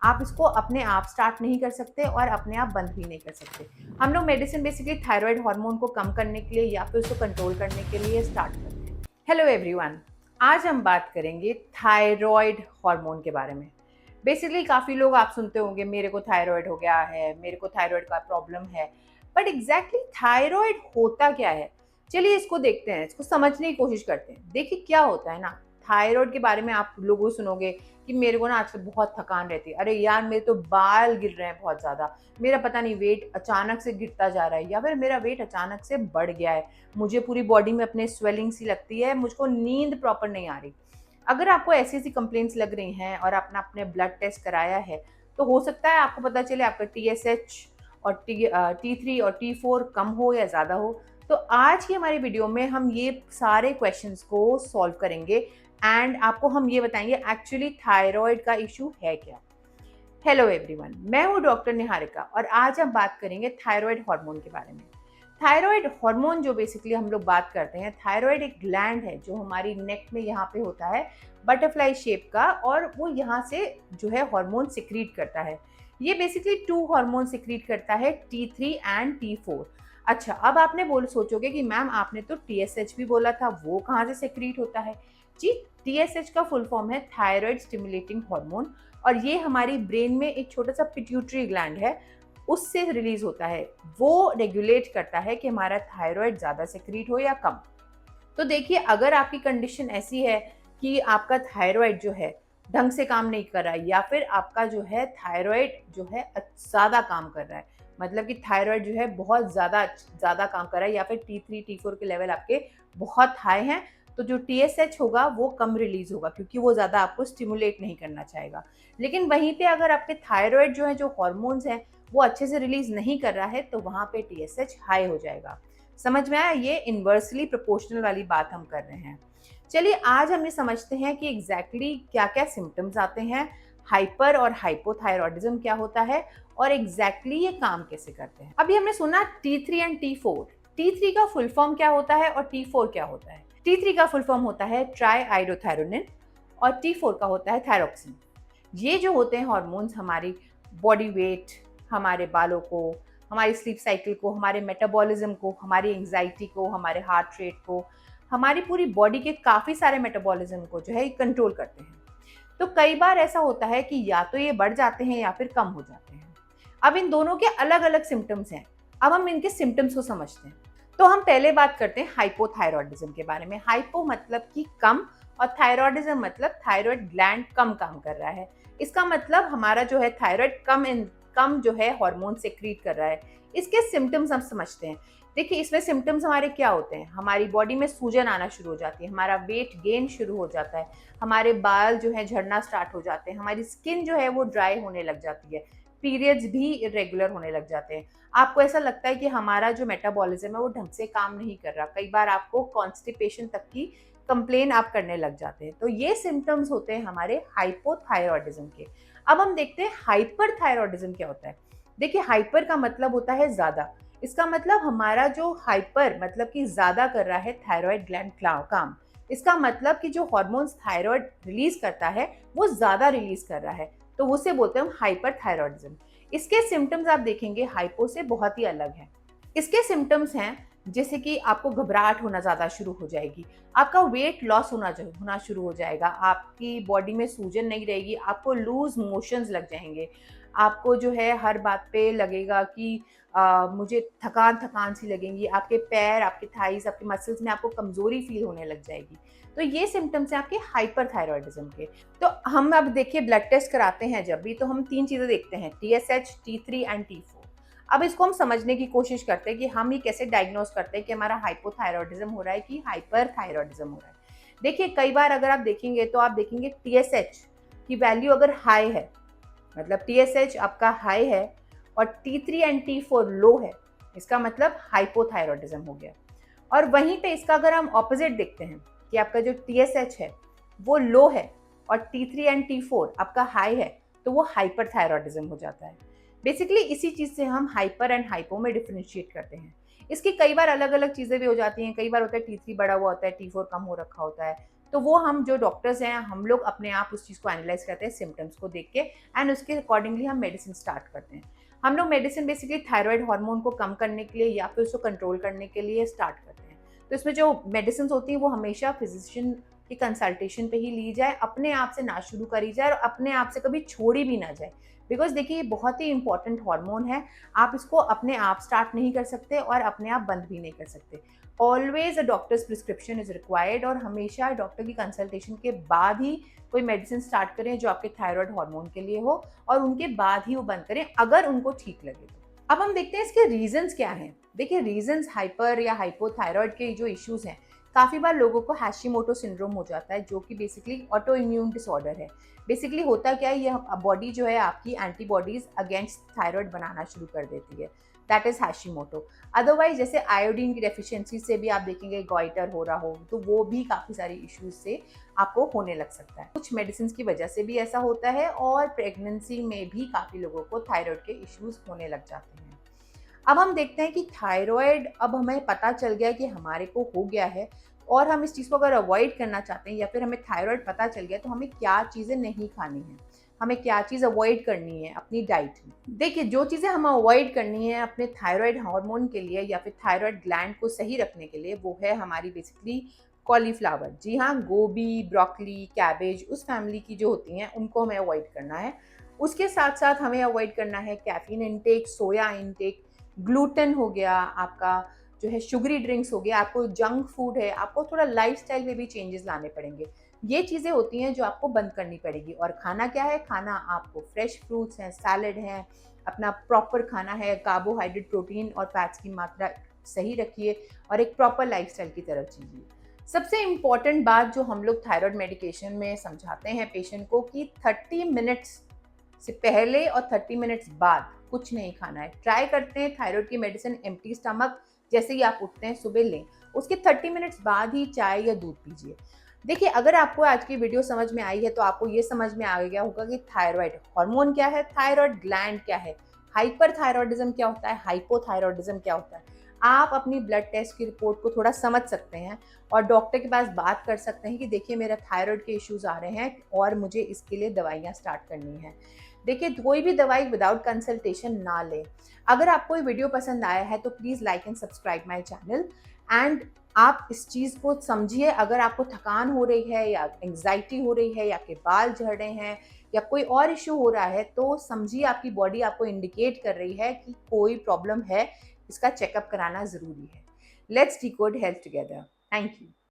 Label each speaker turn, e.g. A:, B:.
A: आप इसको अपने आप स्टार्ट नहीं कर सकते और अपने आप बंद भी नहीं कर सकते। हम लोग मेडिसिन बेसिकली थायराइड हार्मोन को कम करने के लिए या फिर उसको कंट्रोल करने के लिए स्टार्ट करते हैं। हेलो एवरीवन, आज हम बात करेंगे थायराइड हार्मोन के बारे में। बेसिकली काफ़ी लोग आप सुनते होंगे मेरे को थायराइड हो गया है, मेरे को थायराइड का प्रॉब्लम है, बट एग्जैक्टली थायराइड होता क्या है? चलिए इसको देखते हैं, इसको समझने की कोशिश करते हैं। देखिए क्या होता है ना, थायराइड के बारे में आप लोगों को सुनोगे कि मेरे को ना आजकल बहुत थकान रहती है, अरे यार मेरे तो बाल गिर रहे हैं बहुत ज़्यादा, मेरा पता नहीं वेट अचानक से गिरता जा रहा है या फिर मेरा वेट अचानक से बढ़ गया है, मुझे पूरी बॉडी में अपने स्वेलिंग सी लगती है, मुझको नींद प्रॉपर नहीं आ रही। अगर आपको ऐसी ऐसी कंप्लेंट्स लग रही हैं और आपने अपने ब्लड टेस्ट कराया है, तो हो सकता है आपको पता चले आपका TSH और T3 और T4 कम हो या ज़्यादा हो। तो आज की हमारी वीडियो में हम ये सारे क्वेश्चंस को सॉल्व करेंगे एंड आपको हम ये बताएंगे एक्चुअली थायराइड का इशू है क्या। हेलो एवरीवन, मैं हूँ डॉक्टर निहारिका और आज हम बात करेंगे थायराइड हार्मोन के बारे में। थायराइड हार्मोन जो बेसिकली हम लोग बात करते हैं, थायराइड एक ग्लैंड है जो हमारी नेक में यहाँ पे होता है, बटरफ्लाई शेप का, और वो यहाँ से जो है हार्मोन सिक्रीट करता है। ये बेसिकली टू हार्मोन सिक्रीट करता है, T3 एंड T4। अच्छा, अब आपने सोचोगे कि मैम आपने तो TSH भी बोला था, वो कहाँ से सिक्रीट होता है? जी, TSH का फुल फॉर्म है थायराइड स्टिमुलेटिंग हार्मोन, और ये हमारी ब्रेन में एक छोटा सा पिट्यूटरी ग्लैंड है, उससे रिलीज होता है। वो रेगुलेट करता है कि हमारा थायराइड ज़्यादा सिक्रीट हो या कम। तो देखिए, अगर आपकी कंडीशन ऐसी है कि आपका थायराइड जो है ढंग से काम नहीं कर रहा है, या फिर आपका जो है थायराइड जो है ज़्यादा काम कर रहा है, मतलब कि थायराइड जो है बहुत ज़्यादा ज़्यादा काम कर रहा है, या फिर T3 T4 के लेवल आपके बहुत हाई हैं, तो जो TSH होगा वो कम रिलीज होगा, क्योंकि वो ज़्यादा आपको स्टिमुलेट नहीं करना चाहेगा। लेकिन वहीं पे अगर आपके थायराइड जो है, जो हॉर्मोन्स हैं, वो अच्छे से रिलीज नहीं कर रहा है, तो वहाँ पे TSH हाई हो जाएगा। समझ में आया? ये इन्वर्सली प्रोपोर्शनल वाली बात हम कर रहे हैं। चलिए आज हम ये समझते हैं कि एग्जैक्टली क्या क्या सिम्टम्स आते हैं, हाइपर और हाइपोथायरॉयडिज्म क्या होता है, और एग्जैक्टली ये काम कैसे करते हैं। अभी हमने सुना T3 एंड T4। T3 का फुल फॉर्म क्या होता है और T4 क्या होता है? T3 का फुल फॉर्म होता है ट्राई आइडोथायरोनिन, और T4 का होता है थायरोक्सिन। ये जो होते हैं हॉर्मोन्स हमारी बॉडी वेट, हमारे बालों को, हमारी स्लीप साइकिल को, हमारे मेटाबॉलिज्म को, हमारी एंग्जाइटी को, हमारे हार्ट रेट को, हमारी पूरी बॉडी के काफ़ी सारे मेटाबॉलिज्म को जो है कंट्रोल करते हैं। तो कई बार ऐसा होता है कि या तो ये बढ़ जाते हैं या फिर कम हो जाते हैं। अब इन दोनों के अलग अलग सिम्टम्स हैं। अब हम इनके सिम्टम्स को समझते हैं। तो हम पहले बात करते हैं हाइपोथायरॉयडिज्म के बारे में। हाइपो मतलब कि कम, और थायरॉयडिज्म मतलब थायराइड ग्लैंड कम काम कर रहा है। इसका मतलब हमारा जो है थायराइड कम जो है हार्मोन सेक्रीट कर रहा है। इसके सिम्टम्स हम समझते हैं। देखिए, इसमें सिम्टम्स हमारे क्या होते हैं? हमारी बॉडी में सूजन आना शुरू हो जाती है, हमारा वेट गेन शुरू हो जाता है, हमारे बाल जो है झड़ना स्टार्ट हो जाते हैं, हमारी स्किन जो है वो ड्राई होने लग जाती है, पीरियड्स भी इरेगुलर होने लग जाते हैं। आपको ऐसा लगता है कि हमारा जो मेटाबॉलिज्म है वो ढंग से काम नहीं कर रहा। कई बार आपको कॉन्स्टिपेशन तक की कंप्लेन आप करने लग जाते हैं। तो ये सिम्टम्स होते हैं हमारे हाइपोथायरॉयडिज्म के। अब हम देखते हैं हाइपर थायरॉयडिज्म क्या होता है। देखिए, हाइपर का मतलब होता है ज्यादा। इसका मतलब हमारा जो हाइपर मतलब कि ज्यादा कर रहा है थायराइड ग्लैंड काम। इसका मतलब कि जो हॉर्मोन्स थायराइड रिलीज करता है वो ज्यादा रिलीज कर रहा है, तो उसे बोलते हैं हम हाइपर थायरॉयडिज्म। इसके सिम्टम्स आप देखेंगे हाइपो से बहुत ही अलग है। इसके सिम्टम्स हैं जैसे कि आपको घबराहट होना ज़्यादा शुरू हो जाएगी, आपका वेट लॉस होना शुरू हो जाएगा, आपकी बॉडी में सूजन नहीं रहेगी, आपको लूज मोशंस लग जाएंगे, आपको जो है हर बात पे लगेगा कि मुझे थकान थकान सी लगेंगी, आपके पैर, आपके थाइस, आपके मसल्स में आपको कमजोरी फील होने लग जाएगी। तो ये सिम्टम्स हैं आपके हाइपरथायरॉयडिज्म के। तो हम अब देखिए ब्लड टेस्ट कराते हैं जब भी, तो हम तीन चीज़ें देखते हैं, TSH, T3 एंड T4। अब इसको हम समझने की कोशिश करते हैं कि हम ये कैसे डायग्नोज करते हैं कि हमारा हाइपोथायरॉयडिज्म हो रहा है कि हाइपरथायरॉयडिज्म हो रहा है। देखिए, कई बार अगर आप देखेंगे तो आप देखेंगे TSH की वैल्यू अगर हाई है, मतलब TSH आपका हाई है और T3 एंड T4 लो है, इसका मतलब हाइपोथायरॉयडिज्म हो गया। और वहीं पे इसका अगर हम ऑपोजिट देखते हैं कि आपका जो TSH है वो लो है और T3 एंड T4 आपका हाई है, तो वो हाइपरथायरॉयडिज्म हो जाता है। बेसिकली इसी चीज़ से हम हाइपर एंड हाइपो में डिफरेंशिएट करते हैं। इसकी कई बार अलग अलग चीज़ें भी हो जाती हैं। कई बार होता है T3 बड़ा हुआ होता है, T4 कम हो रखा होता है, तो वो हम जो डॉक्टर्स हैं हम लोग अपने आप उस चीज़ को एनालाइज करते हैं सिम्टम्स को देख के एंड उसके अकॉर्डिंगली हम मेडिसिन स्टार्ट करते हैं। हम लोग मेडिसिन बेसिकली थायराइड हार्मोन को कम करने के लिए या फिर उसको कंट्रोल करने के लिए स्टार्ट करते हैं। तो इसमें जो मेडिसिन होती हैं वो हमेशा फिजिशियन की कंसल्टेशन पे ही ली जाए, अपने आप से ना शुरू करी जाए और अपने आप से कभी छोड़ी भी ना जाए। बिकॉज देखिए ये बहुत ही इंपॉर्टेंट हार्मोन है, आप इसको अपने आप स्टार्ट नहीं कर सकते और अपने आप बंद भी नहीं कर सकते। Always a doctor's prescription is required और हमेशा डॉक्टर की कंसल्टेशन के बाद ही कोई मेडिसिन स्टार्ट करें जो आपके थायराइड हार्मोन के लिए हो और उनके बाद ही वो बंद करें अगर उनको ठीक लगे तो। अब हम देखते हैं इसके रीजंस क्या हैं। देखिए रीजंस हाइपर या हाइपोथायराइड के जो इश्यूज हैं, काफ़ी बार लोगों को हैशिमोटो सिंड्रोम हो जाता है जो कि बेसिकली ऑटो इम्यून डिसऑर्डर है। बेसिकली होता क्या है, ये बॉडी जो है आपकी एंटीबॉडीज अगेंस्ट थायराइड बनाना शुरू कर देती है, दैट इज हैशिमोटो। अदरवाइज जैसे आयोडीन की डेफिशिएंसी से भी आप देखेंगे गॉइटर हो रहा हो तो वो भी काफ़ी सारी इश्यूज से आपको होने लग सकता है। कुछ मेडिसिन की वजह से भी ऐसा होता है और प्रेगनेंसी में भी काफ़ी लोगों को थायराइड के इश्यूज होने लग जाते हैं। अब हम देखते हैं कि थायराइड अब हमें पता चल गया कि हमारे को हो गया है और हम इस चीज़ को अगर अवॉइड करना चाहते हैं या फिर हमें थायराइड पता चल गया तो हमें क्या चीज़ें नहीं खानी है, हमें क्या चीज़ अवॉइड करनी है अपनी डाइट में। देखिए जो चीज़ें हम अवॉइड करनी है अपने थायराइड हार्मोन के लिए या फिर थायराइड ग्लैंड को सही रखने के लिए वो है हमारी बेसिकली कॉलीफ्लावर। जी हाँ, गोभी, ब्रोकली, कैबेज उस फैमिली की जो होती हैं उनको हमें अवॉइड करना है। उसके साथ साथ हमें अवॉइड करना है कैफीन इनटेक, सोया इनटेक, ग्लूटेन हो गया आपका, जो है शुगरी ड्रिंक्स हो गया, आपको जंक फूड है, आपको थोड़ा लाइफस्टाइल में भी चेंजेस लाने पड़ेंगे। ये चीज़ें होती हैं जो आपको बंद करनी पड़ेगी। और खाना क्या है, खाना आपको फ्रेश फ्रूट्स हैं, सैलड हैं, अपना प्रॉपर खाना है, कार्बोहाइड्रेट, प्रोटीन और फैट्स की मात्रा सही रखिए और एक प्रॉपर लाइफस्टाइल की तरफ चीजिए। सबसे इम्पॉर्टेंट बात जो हम लोग थायराइड मेडिकेशन में समझाते हैं पेशेंट को कि 30 मिनट्स से पहले और 30 मिनट्स बाद कुछ नहीं खाना है। ट्राई करते हैं थायराइड की मेडिसिन एम्प्टी स्टमक जैसे ही आप उठते हैं सुबह लें, उसके 30 मिनट्स बाद ही चाय या दूध पीजिए। देखिए अगर आपको आज की वीडियो समझ में आई है तो आपको ये समझ में आ गया होगा कि थायराइड हार्मोन क्या है, थायराइड ग्लैंड क्या है, हाइपर थायराइडिज्म क्या होता है, हाइपोथायराइडिज्म क्या होता है। आप अपनी ब्लड टेस्ट की रिपोर्ट को थोड़ा समझ सकते हैं और डॉक्टर के पास बात कर सकते हैं कि देखिए मेरा थायराइड के इश्यूज आ रहे हैं और मुझे इसके लिए दवाइयाँ स्टार्ट करनी है। देखिए कोई भी दवाई विदाउट कंसल्टेशन ना लें। अगर आपको ये वीडियो पसंद आया है तो please like and subscribe my channel and आप इस चीज़ को समझिए। अगर आपको थकान हो रही है या एंग्जाइटी हो रही है या आपके बाल झड़ रहे हैं या कोई और इश्यू हो रहा है तो समझिए आपकी बॉडी आपको इंडिकेट कर रही है कि कोई प्रॉब्लम है, इसका चेकअप कराना ज़रूरी है। Let's decode health together. Thank you.